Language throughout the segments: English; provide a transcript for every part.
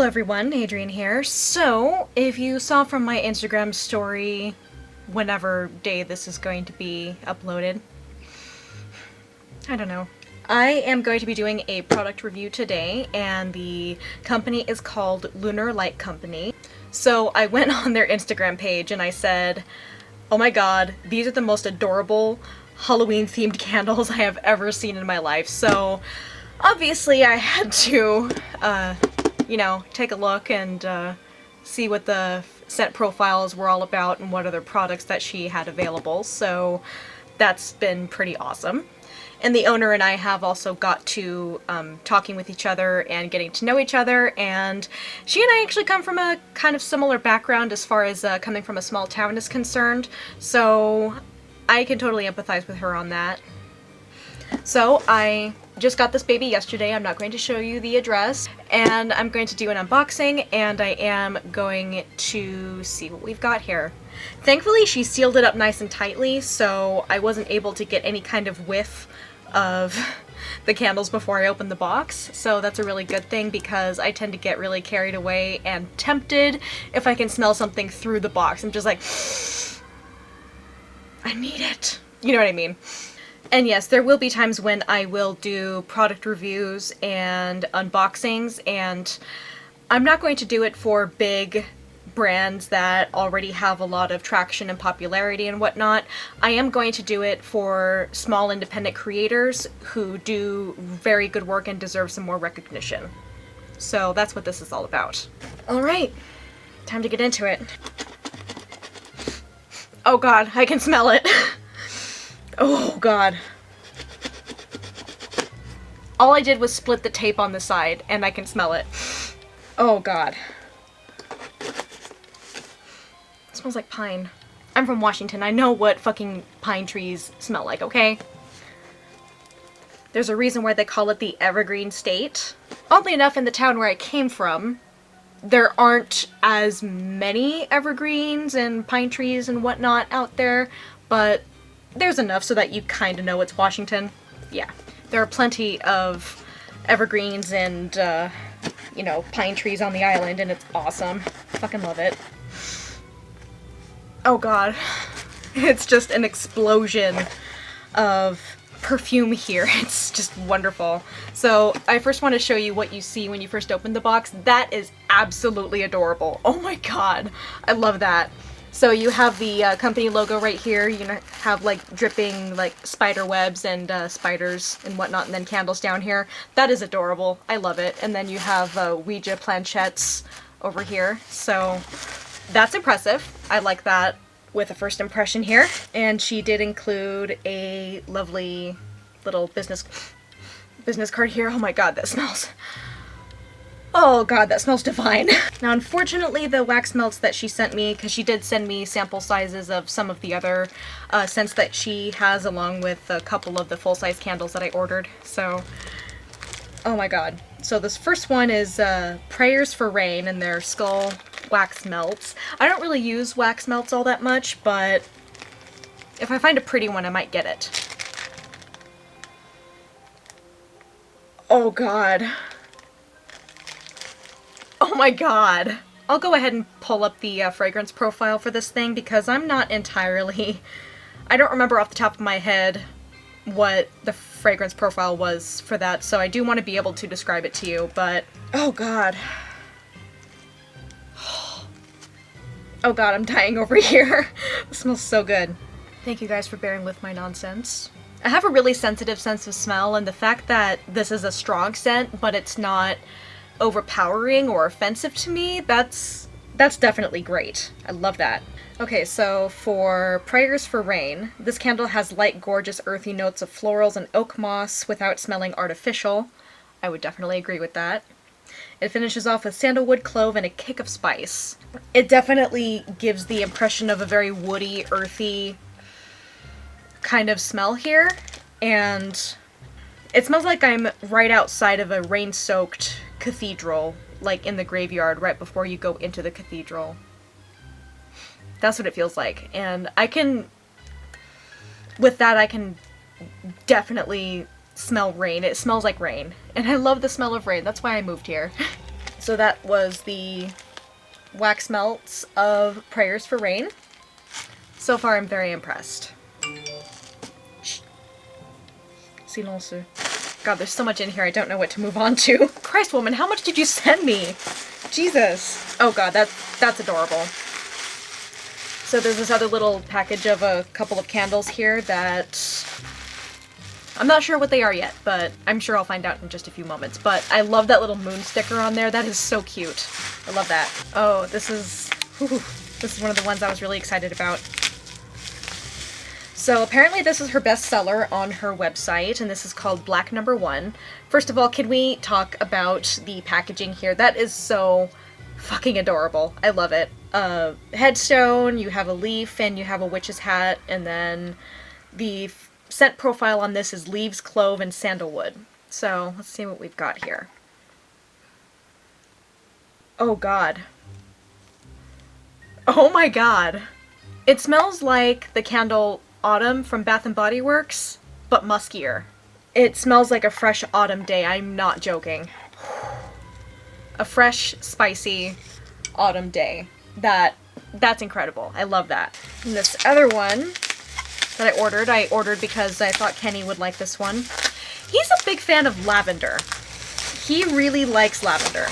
Hello everyone, Adrian here. So, if you saw from my Instagram story, whenever day this is going to be uploaded, I don't know. I am going to be doing a product review today, and the company is called Lunar Light Company. So I went on their Instagram page and I said, oh my god, these are the most adorable Halloween themed candles I have ever seen in my life. So obviously I had to, take a look and see what the scent profiles were all about and what other products that she had available. So that's been pretty awesome. And the owner and I have also got to talking with each other and getting to know each other, and she and I actually come from a kind of similar background as far as coming from a small town is concerned, so I can totally empathize with her on that. So I just got this baby yesterday. I'm not going to show you the address, and I'm going to do an unboxing, and I am going to see what we've got here. Thankfully she sealed it up nice and tightly, so I wasn't able to get any kind of whiff of the candles before I opened the box, so that's a really good thing because I tend to get really carried away and tempted if I can smell something through the box. I'm just like, I need it. You know what I mean? And yes, there will be times when I will do product reviews and unboxings, and I'm not going to do it for big brands that already have a lot of traction and popularity and whatnot. I am going to do it for small independent creators who do very good work and deserve some more recognition. So that's what this is all about. Alright, time to get into it. Oh god, I can smell it. Oh god. All I did was split the tape on the side and I can smell it. Oh god. It smells like pine. I'm from Washington. I know what fucking pine trees smell like, okay? There's a reason why they call it the Evergreen State. Oddly enough, in the town where I came from, there aren't as many evergreens and pine trees and whatnot out there, but there's enough so that you kind of know it's Washington. Yeah. There are plenty of evergreens and, pine trees on the island, and it's awesome. Fucking love it. Oh god. It's just an explosion of perfume here. It's just wonderful. So I first want to show you what you see when you first open the box. That is absolutely adorable. Oh my god. I love that. So you have the company logo right here. You have like dripping like spider webs and spiders and whatnot, and then candles down here. That is adorable. I love it. And then you have Ouija planchettes over here. So that's impressive. I like that with a first impression here. And she did include a lovely little business card here. Oh my god, that smells... Oh god, that smells divine. Now unfortunately the wax melts that she sent me, because she did send me sample sizes of some of the other scents that she has along with a couple of the full-size candles that I ordered, so... Oh my god. So this first one is Prayers for Rain, and they're skull wax melts. I don't really use wax melts all that much, but if I find a pretty one I might get it. Oh god. Oh my god. I'll go ahead and pull up the fragrance profile for this thing because I'm not entirely... I don't remember off the top of my head what the fragrance profile was for that, so I do want to be able to describe it to you, but... Oh god. Oh god, I'm dying over here. It smells so good. Thank you guys for bearing with my nonsense. I have a really sensitive sense of smell, and the fact that this is a strong scent, but it's not overpowering or offensive to me, that's definitely great. I love that. Okay, so for Prayers for Rain, this candle has light, gorgeous, earthy notes of florals and oak moss without smelling artificial. I would definitely agree with that. It finishes off with sandalwood, clove, and a kick of spice. It definitely gives the impression of a very woody, earthy kind of smell here, and it smells like I'm right outside of a rain-soaked cathedral, like in the graveyard right before you go into the cathedral. That's what it feels like, and with that I can definitely smell rain. It smells like rain, and I love the smell of rain. That's why I moved here. So that was the wax melts of Prayers for Rain. So far, I'm very impressed. Silence. God, there's so much in here I don't know what to move on to. Christ, woman, how much did you send me? Jesus. Oh god, that's adorable. So there's this other little package of a couple of candles here that I'm not sure what they are yet, but I'm sure I'll find out in just a few moments. But I love that little moon sticker on there. That is so cute. I love that. Oh, this is one of the ones I was really excited about. So apparently this is her bestseller on her website, and this is called Black No. 1. First of all, can we talk about the packaging here? That is so fucking adorable. I love it. Headstone, you have a leaf, and you have a witch's hat, and then the scent profile on this is leaves, clove, and sandalwood. So let's see what we've got here. Oh god. Oh my god. It smells like the candle Autumn from Bath & Body Works, but muskier. It smells like a fresh autumn day. I'm not joking. A fresh, spicy autumn day. That's incredible. I love that. And this other one that I ordered because I thought Kenny would like this one. He's a big fan of lavender. He really likes lavender.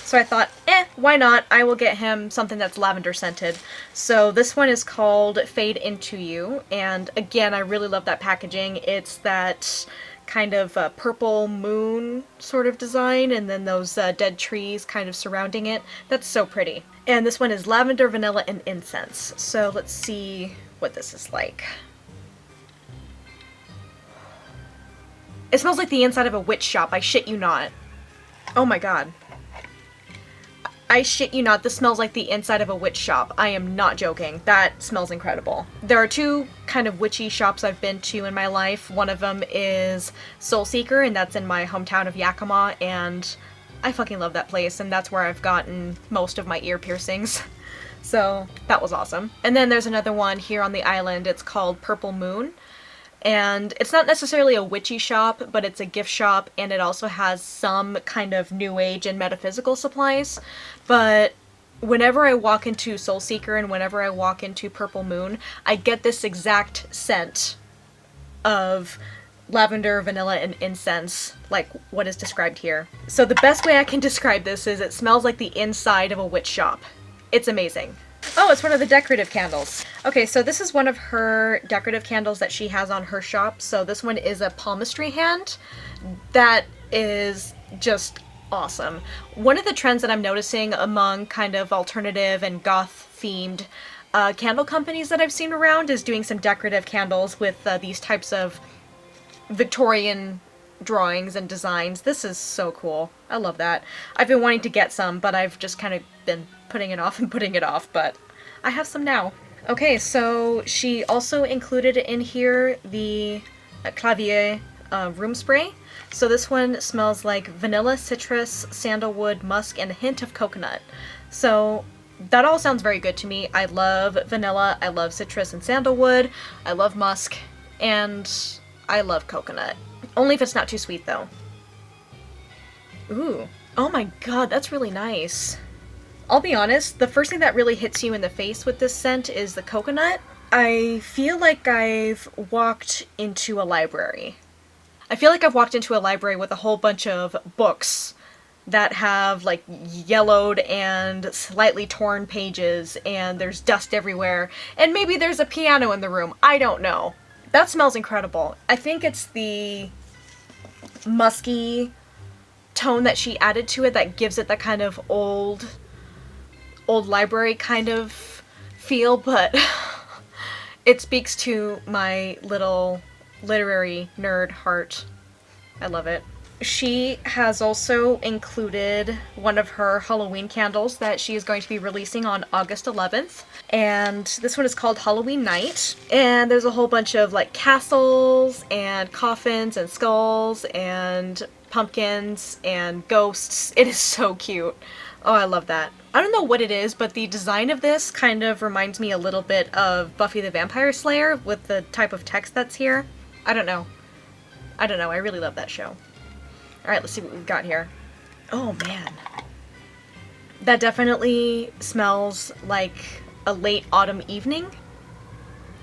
So I thought, why not? I will get him something that's lavender scented. So this one is called Fade Into You, and again, I really love that packaging. It's that kind of purple moon sort of design, and then those dead trees kind of surrounding it. That's so pretty. And this one is lavender, vanilla, and incense. So let's see what this is like. It smells like the inside of a witch shop, I shit you not. Oh my god. I shit you not, this smells like the inside of a witch shop. I am not joking. That smells incredible. There are two kind of witchy shops I've been to in my life. One of them is Soul Seeker, and that's in my hometown of Yakima, and I fucking love that place, and that's where I've gotten most of my ear piercings. So that was awesome. And then there's another one here on the island. It's called Purple Moon. And it's not necessarily a witchy shop, but it's a gift shop, and it also has some kind of new age and metaphysical supplies. But whenever I walk into Soul Seeker and whenever I walk into Purple Moon, I get this exact scent of lavender, vanilla, and incense, like what is described here. So the best way I can describe this is it smells like the inside of a witch shop. It's amazing. Oh, it's one of the decorative candles. Okay, so this is one of her decorative candles that she has on her shop. So this one is a palmistry hand. That is just awesome. One of the trends that I'm noticing among kind of alternative and goth themed candle companies that I've seen around is doing some decorative candles with these types of Victorian drawings and designs. This is so cool. I love that. I've been wanting to get some, but I've just kind of been putting it off and putting it off, but I have some now. Okay, so she also included in here the Clavier room spray. So this one smells like vanilla, citrus, sandalwood, musk, and a hint of coconut. So that all sounds very good to me. I love vanilla, I love citrus and sandalwood, I love musk, and I love coconut. Only if it's not too sweet, though. Ooh. Oh my god, that's really nice. I'll be honest, the first thing that really hits you in the face with this scent is the coconut. I feel like I've walked into a library. I feel like I've walked into a library with a whole bunch of books that have, like, yellowed and slightly torn pages, and there's dust everywhere, and maybe there's a piano in the room. I don't know. That smells incredible. I think it's the musky tone that she added to it that gives it that kind of old library kind of feel, but it speaks to my little literary nerd heart. I love it. She has also included one of her Halloween candles that she is going to be releasing on August 11th. And this one is called Halloween Night. And there's a whole bunch of like castles and coffins and skulls and pumpkins and ghosts. It is so cute. Oh, I love that. I don't know what it is, but the design of this kind of reminds me a little bit of Buffy the Vampire Slayer with the type of text that's here. I don't know. I really love that show. Alright, let's see what we've got here. Oh man. That definitely smells like a late autumn evening.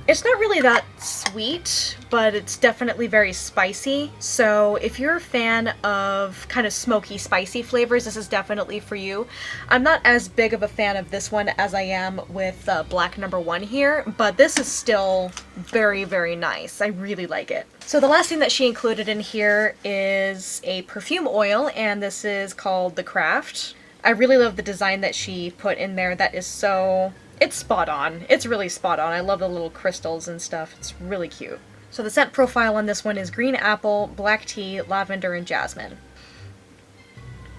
It's not really that sweet, but it's definitely very spicy. So if you're a fan of kind of smoky, spicy flavors, this is definitely for you. I'm not as big of a fan of this one as I am with Black No. 1 here, but this is still very, very nice. I really like it. So the last thing that she included in here is a perfume oil, and this is called The Craft. I really love the design that she put in there. That is so... It's spot on. It's really spot on. I love the little crystals and stuff. It's really cute. So the scent profile on this one is green apple, black tea, lavender, and jasmine.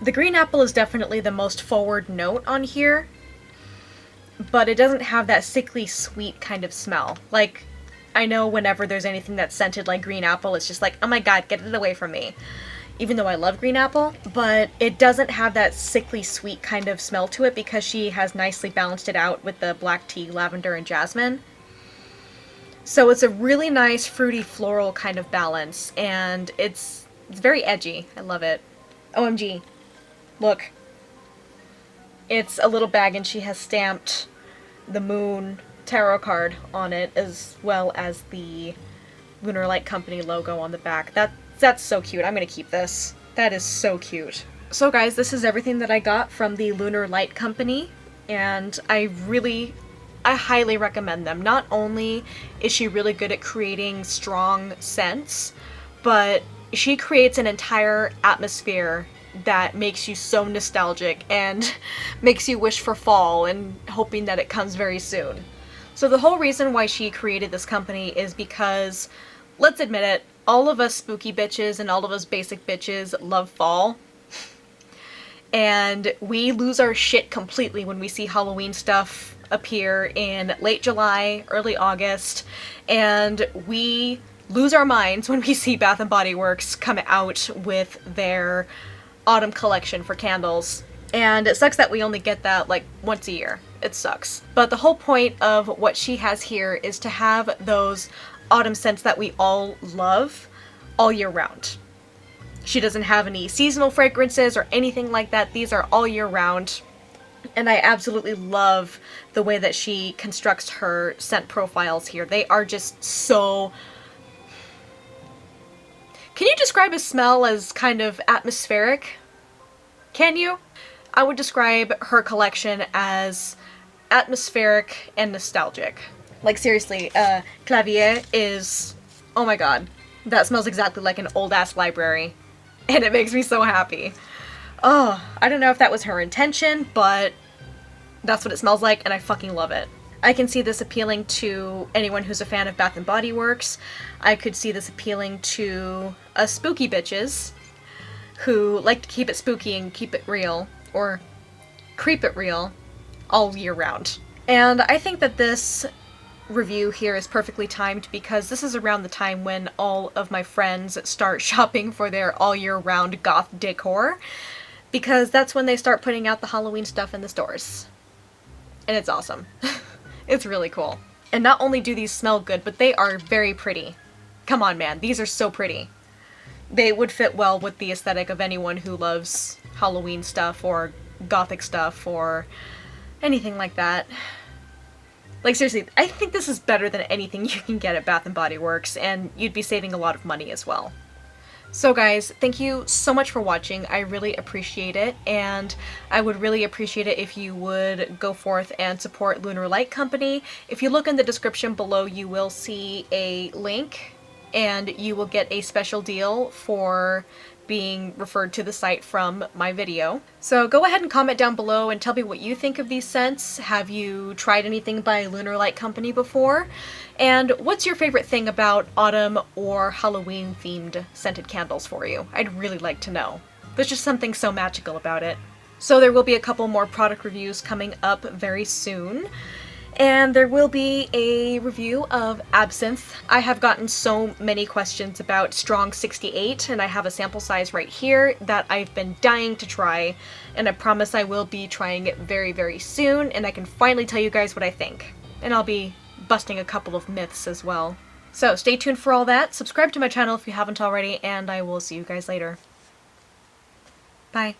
The green apple is definitely the most forward note on here, but it doesn't have that sickly sweet kind of smell. Like, I know whenever there's anything that's scented like green apple, it's just like, oh my god, get it away from me. Even though I love green apple, but it doesn't have that sickly sweet kind of smell to it because she has nicely balanced it out with the black tea, lavender, and jasmine. So it's a really nice fruity floral kind of balance, and it's very edgy. I love it. OMG. Look. It's a little bag and she has stamped the moon tarot card on it as well as the Lunar Light Company logo on the back. That's so cute. I'm gonna keep this. That is so cute. So guys, this is everything that I got from the Lunar Light Company, and I highly recommend them. Not only is she really good at creating strong scents, but she creates an entire atmosphere that makes you so nostalgic and makes you wish for fall and hoping that it comes very soon. So the whole reason why she created this company is because, let's admit it, all of us spooky bitches and all of us basic bitches love fall. And we lose our shit completely when we see Halloween stuff appear in late July, early August, and we lose our minds when we see Bath & Body Works come out with their autumn collection for candles. And it sucks that we only get that like once a year. It sucks. But the whole point of what she has here is to have those autumn scents that we all love all year round. She doesn't have any seasonal fragrances or anything like that. These are all year round. And I absolutely love the way that she constructs her scent profiles here. They are just so... Can you describe a smell as kind of atmospheric? Can you? I would describe her collection as atmospheric and nostalgic. Like seriously, Clavier is... oh my god. That smells exactly like an old-ass library. And it makes me so happy. Oh, I don't know if that was her intention, but that's what it smells like, and I fucking love it. I can see this appealing to anyone who's a fan of Bath & Body Works. I could see this appealing to us spooky bitches who like to keep it spooky and keep it real, or creep it real, all year round. And I think that this review here is perfectly timed because this is around the time when all of my friends start shopping for their all year round goth decor, because that's when they start putting out the Halloween stuff in the stores. And it's awesome. It's really cool. And not only do these smell good, but they are very pretty. Come on, man, these are so pretty. They would fit well with the aesthetic of anyone who loves Halloween stuff or gothic stuff or anything like that. Like seriously, I think this is better than anything you can get at Bath & Body Works, and you'd be saving a lot of money as well. So guys, thank you so much for watching. I really appreciate it, and I would really appreciate it if you would go forth and support Lunar Light Company. If you look in the description below, you will see a link, and you will get a special deal for being referred to the site from my video. So go ahead and comment down below and tell me what you think of these scents. Have you tried anything by Lunar Light Company before? And what's your favorite thing about autumn or Halloween themed scented candles for you? I'd really like to know. There's just something so magical about it. So there will be a couple more product reviews coming up very soon. And there will be a review of absinthe. I have gotten so many questions about Strong 68, and I have a sample size right here that I've been dying to try, and I promise I will be trying it very, very soon, and I can finally tell you guys what I think. And I'll be busting a couple of myths as well. So stay tuned for all that, subscribe to my channel if you haven't already, and I will see you guys later. Bye.